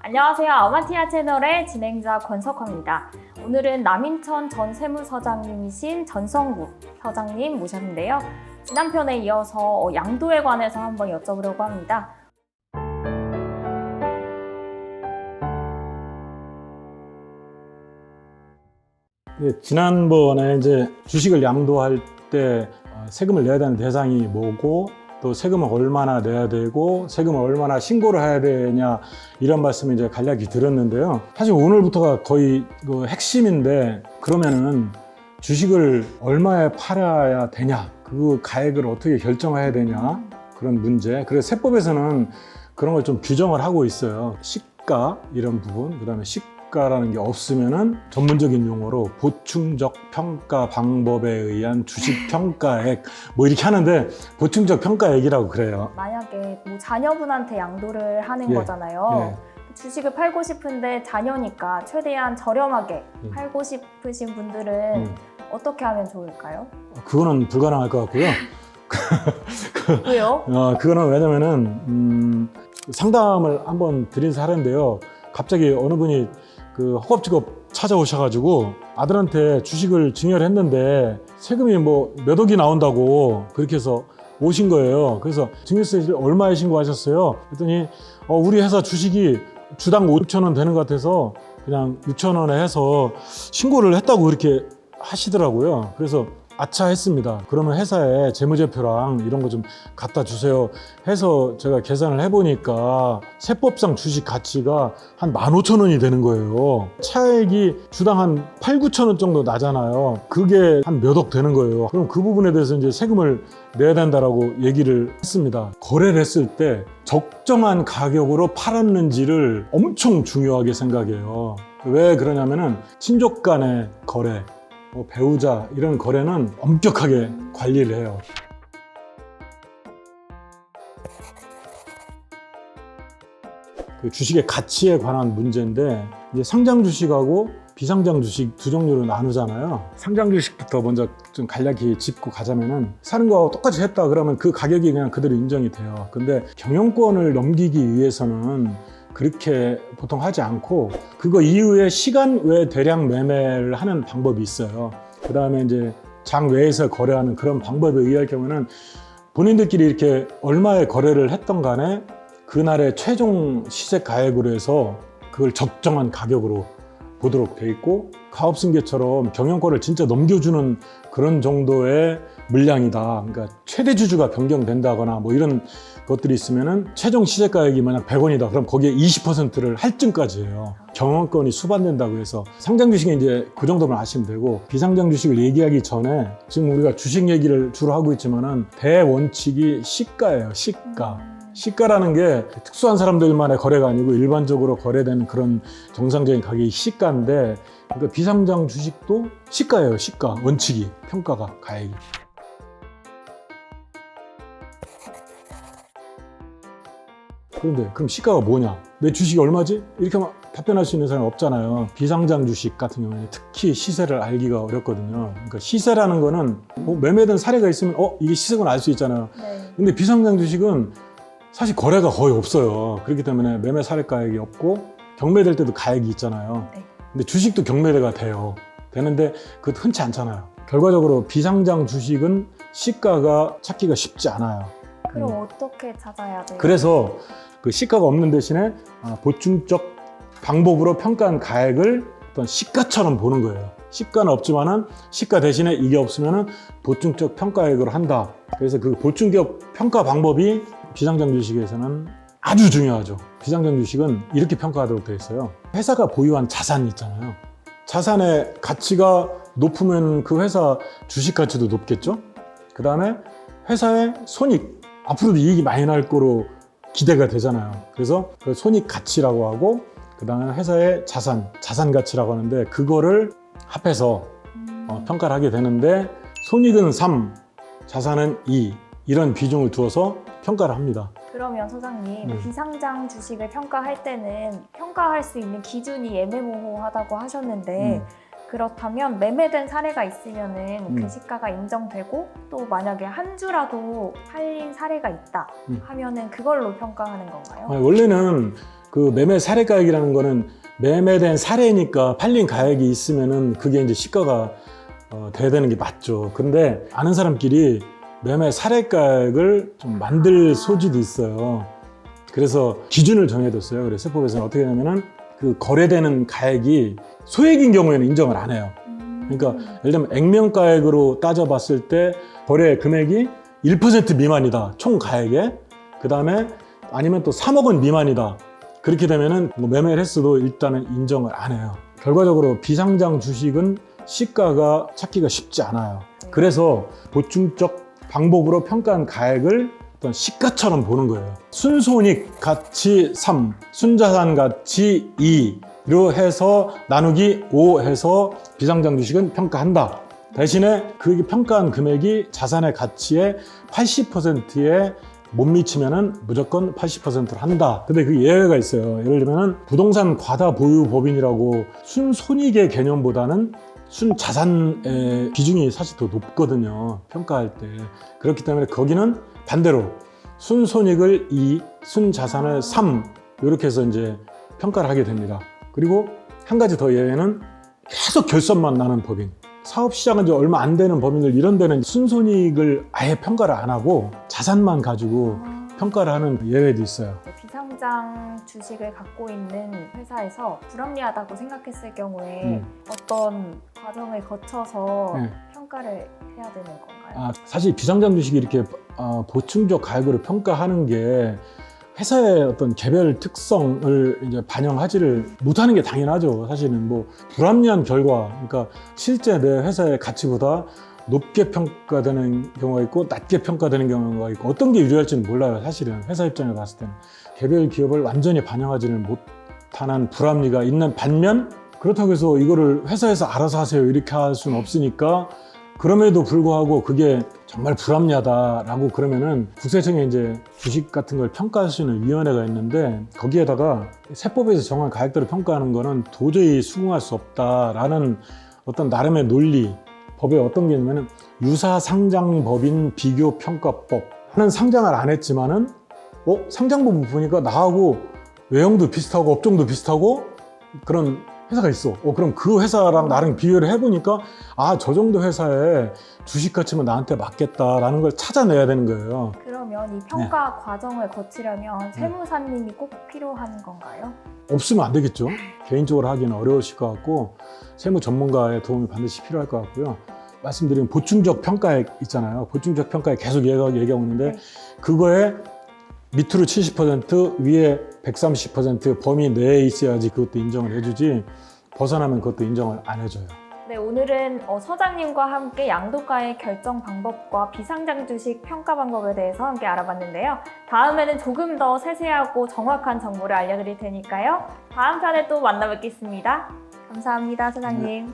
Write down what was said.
안녕하세요. 아마티아 채널의 진행자 권석화입니다. 오늘은 남인천 전 세무서장님이신 전성구 서장님 모셨는데요. 지난 편에 이어서 양도에 관해서 한번 여쭤보려고 합니다. 네, 지난번에 이제 주식을 양도할 때 세금을 내야 되는 대상이 뭐고 또 세금을 얼마나 내야 되고 세금을 얼마나 신고를 해야 되냐 이런 말씀을 이제 간략히 드렸는데요. 사실 오늘부터가 거의 그 핵심인데 그러면은 주식을 얼마에 팔아야 되냐 그 가액을 어떻게 결정해야 되냐 그런 문제. 그래서 세법에서는 그런 걸 좀 규정을 하고 있어요. 시가 이런 부분, 그다음에 시가라는 게 없으면은 전문적인 용어로 보충적 평가 방법에 의한 주식 평가액 뭐 이렇게 하는데 보충적 평가액이라고 그래요. 만약에 뭐 자녀분한테 양도를 하는 예, 거잖아요. 주식을 팔고 싶은데 자녀니까 최대한 저렴하게 팔고 싶으신 분들은 어떻게 하면 좋을까요? 그거는 불가능할 것 같고요. 왜요? 그거는 왜냐면은 상담을 한번 드린 사례인데요. 갑자기 어느 분이 그 허겁지겁 찾아오셔가지고 아들한테 주식을 증여했는데 세금이 뭐 몇 억이 나온다고 그렇게 해서 오신 거예요. 그래서 증여세를 얼마에 신고하셨어요? 그랬더니 우리 회사 주식이 주당 5천 원 되는 것 같아서 그냥 6천 원에 해서 신고를 했다고 그렇게 하시더라고요. 그래서 아차 했습니다. 그러면 회사에 재무제표랑 이런 거 좀 갖다 주세요 해서 제가 계산을 해보니까 세법상 주식 가치가 한 15,000원이 되는 거예요. 차액이 주당 한 8, 9천 원 정도 나잖아요. 그게 한 몇 억 되는 거예요. 그럼 그 부분에 대해서 이제 세금을 내야 된다라고 얘기를 했습니다. 거래를 했을 때 적정한 가격으로 팔았는지를 엄청 중요하게 생각해요. 왜 그러냐면은 친족 간의 거래, 배우자 이런 거래는 엄격하게 관리를 해요. 그 주식의 가치에 관한 문제인데 이제 상장 주식하고 비상장 주식 두 종류로 나누잖아요. 상장 주식부터 먼저 좀 간략히 짚고 가자면은 사는 거하고 똑같이 했다 그러면 그 가격이 그냥 그대로 인정이 돼요. 근데 경영권을 넘기기 위해서는 그렇게 보통 하지 않고 그거 이후에 시간 외 대량 매매를 하는 방법이 있어요. 그 다음에 이제 장 외에서 거래하는 그런 방법에 의할 경우는 본인들끼리 이렇게 얼마의 거래를 했던 간에 그날의 최종 시세 가액으로 해서 그걸 적정한 가격으로 보도록 돼 있고 가업승계처럼 경영권을 진짜 넘겨주는 그런 정도의 물량이다. 그러니까 최대 주주가 변경된다거나 뭐 이런 것들이 있으면은 최종 시세가액이 만약 100원이다. 그럼 거기에 20%를 할증까지 해요. 경영권이 수반된다고 해서 상장 주식에 이제 그 정도만 아시면 되고 비상장 주식을 얘기하기 전에 지금 우리가 주식 얘기를 주로 하고 있지만은 대원칙이 시가예요. 시가. 시가라는 게 특수한 사람들만의 거래가 아니고 일반적으로 거래되는 그런 정상적인 가격이 시가인데 그러니까 비상장 주식도 시가예요. 시가. 원칙이. 평가가 가액이. 그런데 그럼 시가가 뭐냐? 내 주식이 얼마지? 이렇게 답변할 수 있는 사람이 없잖아요. 비상장 주식 같은 경우는 특히 시세를 알기가 어렵거든요. 그러니까 시세라는 거는 매매된 사례가 있으면 이게 시세구나 알 수 있잖아요. 네. 근데 비상장 주식은 사실 거래가 거의 없어요. 그렇기 때문에 매매 사례 가액이 없고 경매될 때도 가액이 있잖아요. 네. 근데 주식도 경매가 돼요. 되는데 그것도 흔치 않잖아요. 결과적으로 비상장 주식은 시가가 찾기가 쉽지 않아요. 그럼 어떻게 찾아야 돼요? 그래서 그 시가가 없는 대신에 보충적 방법으로 평가한 가액을 어떤 시가처럼 보는 거예요. 시가는 없지만은 시가 대신에 이게 없으면은 보충적 평가액으로 한다. 그래서 그 보충적 평가 방법이 비상장 주식에서는 아주 중요하죠. 비상장 주식은 이렇게 평가하도록 되어 있어요. 회사가 보유한 자산이 있잖아요. 자산의 가치가 높으면 그 회사 주식 가치도 높겠죠. 그 다음에 회사의 손익, 앞으로도 이익이 많이 날 거로 기대가 되잖아요. 그래서 그 손익 가치라고 하고 그 다음에 회사의 자산 가치라고 하는데 그거를 합해서 평가를 하게 되는데 손익은 3, 자산은 2 이런 비중을 두어서 평가를 합니다. 그러면 소장님, 비상장 주식을 평가할 때는 평가할 수 있는 기준이 애매모호하다고 하셨는데 그렇다면 매매된 사례가 있으면은 그 시가가 인정되고 또 만약에 한 주라도 팔린 사례가 있다 하면은 그걸로 평가하는 건가요? 원래는 그 매매 사례가액이라는 거는 매매된 사례니까 팔린 가액이 있으면은 그게 이제 시가가 돼야 되는 게 맞죠. 근데 아는 사람끼리 매매 사례가액을 좀 만들 소지도 있어요. 그래서 기준을 정해뒀어요. 그래서 세법에서는 어떻게 하냐면은 그 거래되는 가액이 소액인 경우에는 인정을 안 해요. 그러니까 예를 들면 액면가액으로 따져봤을 때 거래 금액이 1% 미만이다. 총 가액에. 그 다음에 아니면 또 3억 원 미만이다. 그렇게 되면은 뭐 매매를 했어도 일단은 인정을 안 해요. 결과적으로 비상장 주식은 시가가 찾기가 쉽지 않아요. 그래서 보충적 방법으로 평가한 가액을 어떤 시가처럼 보는 거예요. 순손익 가치 3, 순자산 가치 2로 해서 나누기 5 해서 비상장 주식은 평가한다. 대신에 그 평가한 금액이 자산의 가치의 80%에 못 미치면은 무조건 80%를 한다. 근데 그 예외가 있어요. 예를 들면은 부동산 과다 보유 법인이라고 순손익의 개념보다는 순자산의 비중이 사실 더 높거든요. 평가할 때. 그렇기 때문에 거기는 반대로 순손익을 2, 순자산을 3 이렇게 해서 이제 평가를 하게 됩니다. 그리고 한 가지 더 예외는 계속 결손만 나는 법인. 사업 시작한 지 얼마 안 되는 법인들 이런 데는 순손익을 아예 평가를 안 하고 자산만 가지고 평가를 하는 예외도 있어요. 비상장 주식을 갖고 있는 회사에서 불합리하다고 생각했을 경우에 어떤 과정을 거쳐서 평가를 해야 되는 건가요? 사실 비상장 주식이 이렇게 보충적 가액으로 평가하는 게 회사의 어떤 개별 특성을 이제 반영하지를 못하는 게 당연하죠. 사실은 뭐 불합리한 결과, 그러니까 실제 내 회사의 가치보다 높게 평가되는 경우가 있고 낮게 평가되는 경우가 있고 어떤 게 유리할지는 몰라요. 사실은 회사 입장에 봤을 때는 개별 기업을 완전히 반영하지는 못하는 불합리가 있는 반면 그렇다고 해서 이거를 회사에서 알아서 하세요 이렇게 할 수는 없으니까 그럼에도 불구하고 그게 정말 불합리하다라고 그러면은 국세청에 이제 주식 같은 걸 평가할 수 있는 위원회가 있는데 거기에다가 세법에서 정한 가액대로 평가하는 거는 도저히 수긍할 수 없다라는 어떤 나름의 논리 법에 어떤 게 있냐면은 유사상장법인 비교평가법 하는 상장을 안 했지만은 상장법 보니까 나하고 외형도 비슷하고 업종도 비슷하고 그런 회사가 있어. 그럼 그 회사랑 나랑 비교를 해보니까 저 정도 회사의 주식 가치면 나한테 맞겠다라는 걸 찾아내야 되는 거예요. 그러면 이 평가 과정을 거치려면 세무사님이 꼭 필요한 건가요? 없으면 안 되겠죠. 개인적으로 하기는 어려우실 것 같고 세무 전문가의 도움이 반드시 필요할 것 같고요. 말씀드린 보충적 평가액 있잖아요. 보충적 평가액 계속 얘기하고 있는데 그거에 밑으로 70% 위에 130% 범위 내에 있어야지 그것도 인정을 해주지 벗어나면 그것도 인정을 안 해줘요. 네, 오늘은 서장님과 함께 양도가의 결정 방법과 비상장 주식 평가 방법에 대해서 함께 알아봤는데요. 다음에는 조금 더 세세하고 정확한 정보를 알려드릴 테니까요. 다음 편에 또 만나 뵙겠습니다. 감사합니다, 서장님. 네.